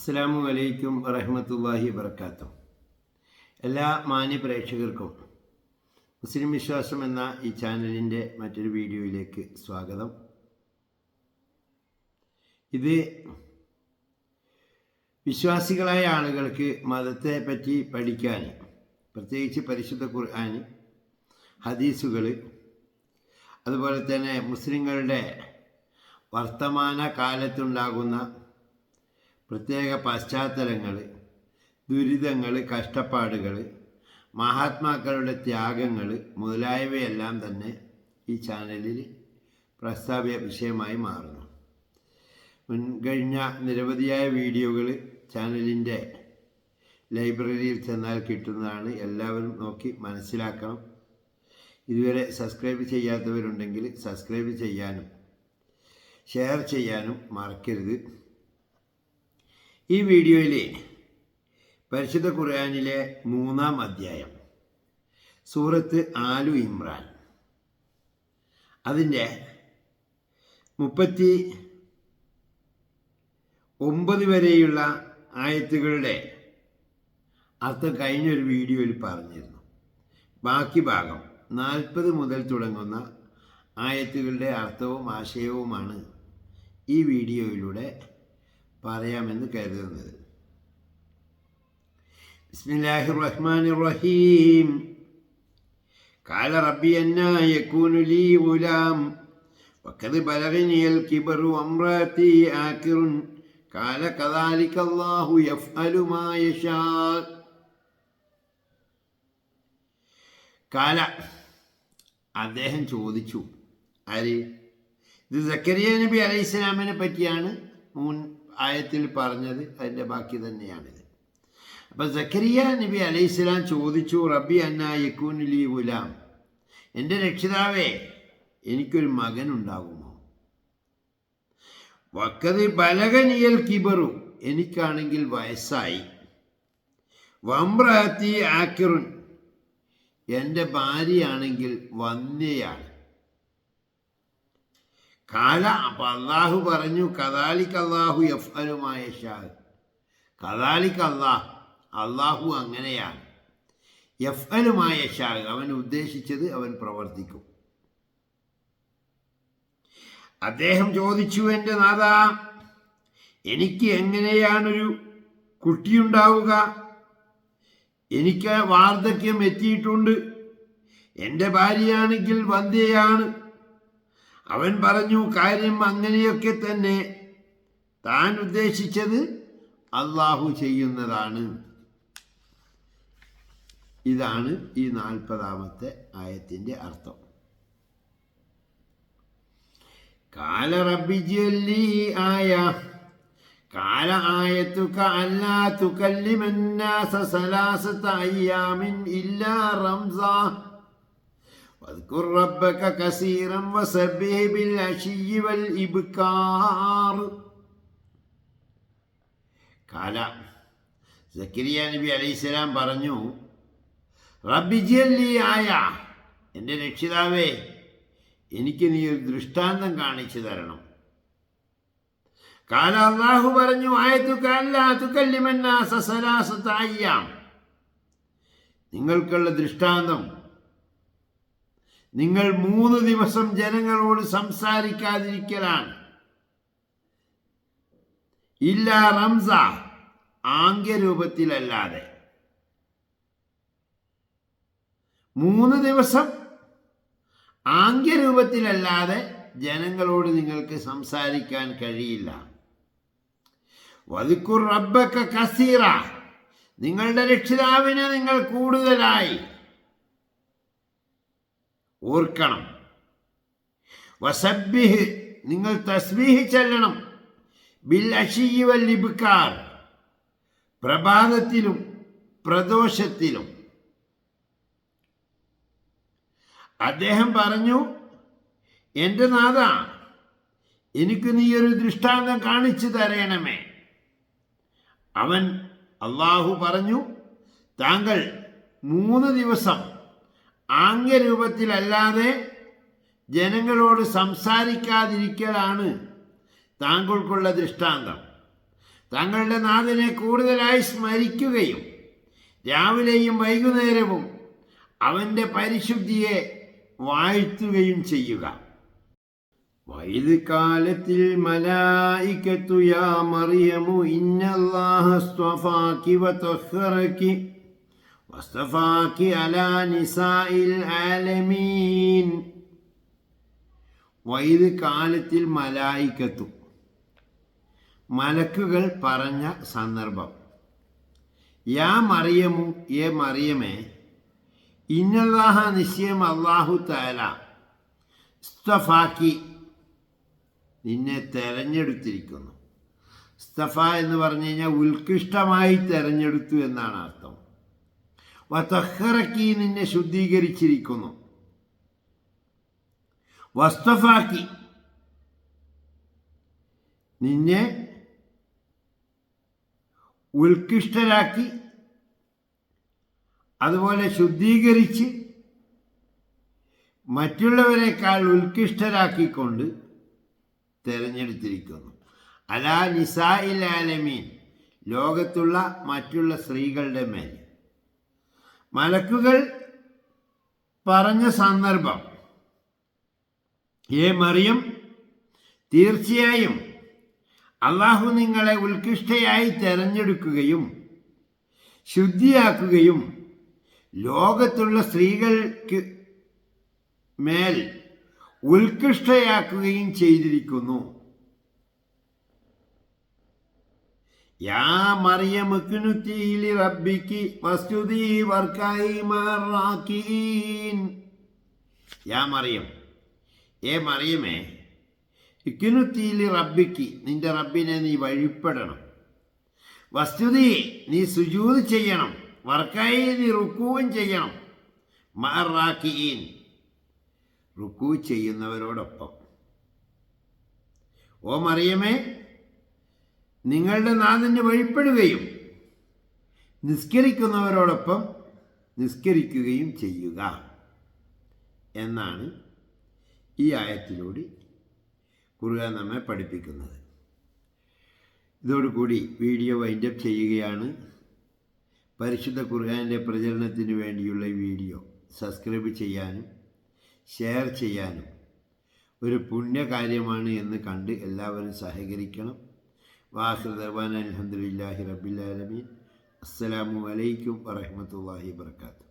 അസ്സലാമു അലൈക്കും വറഹ്മത്തുള്ളാഹി വബറകാതുഹു. എല്ലാ മാന്യ പ്രേക്ഷകർക്കും മുസ്ലിം വിശ്വാസം എന്ന ഈ ചാനലിൻ്റെ മറ്റൊരു വീഡിയോയിലേക്ക് സ്വാഗതം. ഇത് വിശ്വാസികളായ ആളുകൾക്ക് മതത്തെ പറ്റി പഠിക്കാൻ, പ്രത്യേകിച്ച് പരിശുദ്ധ ഖുർആൻ, ഹദീസുകൾ, അതുപോലെ തന്നെ മുസ്ലിങ്ങളുടെ വർത്തമാന കാലത്തുണ്ടാകുന്ന പ്രത്യേക പശ്ചാത്തലങ്ങൾ, ദുരിതങ്ങൾ, കഷ്ടപ്പാടുകൾ, മഹാത്മാക്കളുടെ ത്യാഗങ്ങൾ മുതലായവയെല്ലാം തന്നെ ഈ ചാനലിൽ പ്രസ്താവ്യ വിഷയമായി മാറുന്നു. മുൻകഴിഞ്ഞ നിരവധിയായ വീഡിയോകൾ ചാനലിൻ്റെ ലൈബ്രറിയിൽ ചെന്നാൽ കിട്ടുന്നതാണ്. എല്ലാവരും നോക്കി മനസ്സിലാക്കണം. ഇതുവരെ സബ്സ്ക്രൈബ് ചെയ്യാത്തവരുണ്ടെങ്കിൽ സബ്സ്ക്രൈബ് ചെയ്യാനും ഷെയർ ചെയ്യാനും മറക്കരുത്. ഈ വീഡിയോയിൽ പരിശുദ്ധ ഖുർആനിലെ 3-ാം അധ്യായം സൂറത്ത് ആലു ഇമ്രാൻ, അതിൻ്റെ 39 വരെയുള്ള ആയത്തുകളുടെ അർത്ഥം കഴിഞ്ഞൊരു വീഡിയോയിൽ പറഞ്ഞിരുന്നു. ബാക്കി ഭാഗം 40 മുതൽ തുടങ്ങുന്ന ആയത്തുകളുടെ അർത്ഥവും ആശയവുമാണ് ഈ വീഡിയോയിലൂടെ പറയാമെന്ന് കരുതുന്നത്. ബിസ്മില്ലാഹിർ റഹ്മാനിർ റഹീം. ഖാല റബ്ബി അന്നാ യകൂനു ലീ ഗുലാം വഖദ് ബലഗനിയൽ കിബറു വംറഅതി ആകിറുൻ ഖാല കദാലിക അല്ലാഹു യഫ്അലു മാ യശാ. ഖാല, അദ്ദേഹം ചോദിച്ചു. ആര്? ഇത് സക്കരിയ നബി അലൈഹിസ്സലാമിനെ പറ്റിയാണ് മുൻ ആയത്തിൽ പറഞ്ഞത്. അതിൻ്റെ ബാക്കി തന്നെയാണിത്. അപ്പം സക്കരിയ നബി അലൈഹിസ്സലാം ചോദിച്ചു, റബ്ബി അന്നാ യകൂനു ലീ ഗുലാം, എൻ്റെ രക്ഷിതാവേ, എനിക്കൊരു മകൻ ഉണ്ടാകുമോ? വഖദ് ബലഗനിയൽ കിബറു, എനിക്കാണെങ്കിൽ വയസ്സായി. വംറഅതി ആകിറുൻ, എൻ്റെ ഭാര്യയാണെങ്കിൽ വന്ധ്യയാണ്. കാല, അപ്പം അള്ളാഹു പറഞ്ഞു, കദാലിക അല്ലാഹു യഫ്അലു മാ യശാ. കദാലിക അള്ളാഹു അങ്ങനെയാണ്. യഫ്അലു മാ യശാ, അവൻ ഉദ്ദേശിച്ചത് അവൻ പ്രവർത്തിക്കും. അദ്ദേഹം ചോദിച്ചു, എൻ്റെ നാഥാ, എനിക്ക് എങ്ങനെയാണൊരു കുട്ടിയുണ്ടാവുക? എനിക്ക് വാർദ്ധക്യം എത്തിയിട്ടുണ്ട്. എൻ്റെ ഭാര്യയാണെങ്കിൽ വന്ധ്യയാണ്. അവൻ പറഞ്ഞു, കാര്യം അങ്ങനെയൊക്കെ തന്നെ, താൻ ഉദ്ദേശിച്ചത് അള്ളാഹു ചെയ്യുന്നതാണ്. ഇതാണ് ഈ 40-ാമത്തെ ആയത്തിൻ്റെ അർത്ഥം. കാല റബ്ബി ജ്അല്ലി ആയ, കാല ആയതുക അല്ലാ തുകല്ലിമൻ നാസ സലാസത അയ്യാമിൻ ഇല്ലാ റംസാ വദ്കുർ റബ്ബക കസീറൻ വസബ്ബിഹ് ബിൽ അശിയ്യി വൽ ഇബ്കാർ. കാല, സക്കരിയ നബി അലൈഹിസ്സലാം പറഞ്ഞു, റബ്ബി ജ്അല്ലി ആയ, എൻ്റെ രക്ഷിതാവേ, എനിക്ക് നീ ഒരു ദൃഷ്ടാന്തം കാണിച്ചു തരണം. കാല, അല്ലാഹു പറഞ്ഞു, ആയതുക അല്ലാ തുകല്ലിമൻ നാസ സലാസത അയ്യാം, നിങ്ങൾക്കുള്ള ദൃഷ്ടാന്തം, നിങ്ങൾ 3 ദിവസം ജനങ്ങളോട് സംസാരിക്കാതിരിക്കലാണ്. ഇല്ലാ റംസ, ആംഗ്യരൂപത്തിലല്ലാതെ. 3 ദിവസം ആംഗ്യരൂപത്തിലല്ലാതെ ജനങ്ങളോട് നിങ്ങൾക്ക് സംസാരിക്കാൻ കഴിയില്ല. വദ്കുർ റബ്ബക കസീറ, നിങ്ങളുടെ രക്ഷിതാവിനെ നിങ്ങൾ കൂടുതലായി ഓർക്കണം. വസബ്ബിഹ്, നിങ്ങൾ തസ്ബീഹ് ചൊല്ലണം. ബിൽ അശിയ്യി വൽ ഇബ്കാർ, പ്രഭാതത്തിലും പ്രദോഷത്തിലും. അദ്ദേഹം പറഞ്ഞു, എൻ്റെ നാഥാ, എനിക്ക് നീ ഒരു ദൃഷ്ടാന്തം കാണിച്ചു തരണമേ. അള്ളാഹു പറഞ്ഞു, താങ്കൾ 3 ദിവസം ആംഗ്യരൂപത്തിലല്ലാതെ ജനങ്ങളോട് സംസാരിക്കാതിരിക്കലാണ് താങ്കൾക്കുള്ള ദൃഷ്ടാന്തം. തങ്ങളുടെ നാഥനെ കൂടുതലായി സ്മരിക്കുകയും രാവിലെയും വൈകുന്നേരവും അവൻ്റെ പരിശുദ്ധിയെ വാഴ്ത്തുകയും ചെയ്യുക. വൈദ് കാലത്തിൽ മലായികത്തു യാ മറിയമു ഇന്നല്ലാഹ അസ്തഫാകി വതഹറകി വസ്തഫാകി അലാ നിസാഇൽ ആലമീൻ. വൈദ് കാലത്തിൽ മലായികത്തു, മലക്കുകൾ പറഞ്ഞ സന്ദർഭം. യാ മറിയമു, ഏ മറിയമേ, ഇന്നല്ലാഹ, നിശ്ചയം അല്ലാഹു തആല, സ്തഫാക്കി, നിന്നെ തെരഞ്ഞെടുത്തിരിക്കുന്നു. സ്തഫ എന്ന് പറഞ്ഞു കഴിഞ്ഞാൽ ഉത്കൃഷ്ടമായി തെരഞ്ഞെടുത്തു എന്നാണ് അർത്ഥം. വതഹറക്കി, നിന്നെ ശുദ്ധീകരിച്ചിരിക്കുന്നു. വസ്തഫാക്കി, നിന്നെ ഉത്കൃഷ്ടരാക്കി, അതുപോലെ ശുദ്ധീകരിച്ച് മറ്റുള്ളവരെക്കാൾ ഉത്കൃഷ്ടരാക്കിക്കൊണ്ട് തിരഞ്ഞെടുത്തിരിക്കുന്നു. അലാ നിസാഇൽ ആലമീൻ, ലോകത്തുള്ള മറ്റുള്ള സ്ത്രീകളുടെ മേൽ. മലക്കുകൾ പറഞ്ഞ സന്ദർഭം, ഏ മറിയം, തീർച്ചയായും അള്ളാഹു നിങ്ങളെ ഉത്കൃഷ്ടയായി തെരഞ്ഞെടുക്കുകയും ശുദ്ധിയാക്കുകയും ലോകത്തുള്ള സ്ത്രീകൾക്ക് മേൽ ഉത്കൃഷ്ടയാക്കുകയും ചെയ്തിരിക്കുന്നു. യാ മറിയം ഉഖ്നുതി ലിറബ്ബികി വസ്ജുദി വർകഈ മഅർ-റാകിഈൻ. യാ മറിയം, ഏ മറിയമേ, ഉഖ്നുതി ലിറബ്ബികി, നിന്റെ റബ്ബിനെ നീ വഴിപ്പെടണം. വസ്ജുദി, നീ സുജൂദ് ചെയ്യണം. വർകഈ, നീ റുക്കൂഉം ചെയ്യണം. മഅർ-റാകിഈൻ, റുക്കൂ ചെയ്യുന്നവരോടൊപ്പം. ഓ മറിയമേ, നിങ്ങളുടെ നാഥന് വഴിപ്പെടുകയും നിസ്കരിക്കുന്നവരോടൊപ്പം നിസ്കരിക്കുകയും ചെയ്യുക എന്നാണ് ഈ ആയത്തിലൂടെ ഖുർആൻ നമ്മെ പഠിപ്പിക്കുന്നത്. ഇതോടുകൂടി വീഡിയോ വൈൻഡപ്പ് ചെയ്യുകയാണ്. പരിശുദ്ധ ഖുർആൻ്റെ പ്രചരണത്തിന് വേണ്ടിയുള്ള ഈ വീഡിയോ സബ്സ്ക്രൈബ് ചെയ്യാനും ഷെയർ ചെയ്യാനും ഒരു പുണ്യകാര്യമാണ് എന്ന് കണ്ട് എല്ലാവരും സഹകരിക്കണം. വാഖിറു ദഅ്വാനാ അൽഹംദുലില്ലാഹി റബ്ബിൽ ആലമീൻ. അസ്സലാമു അലൈക്കും വറഹ്മത്തുള്ളാഹി വബറകാതുഹു.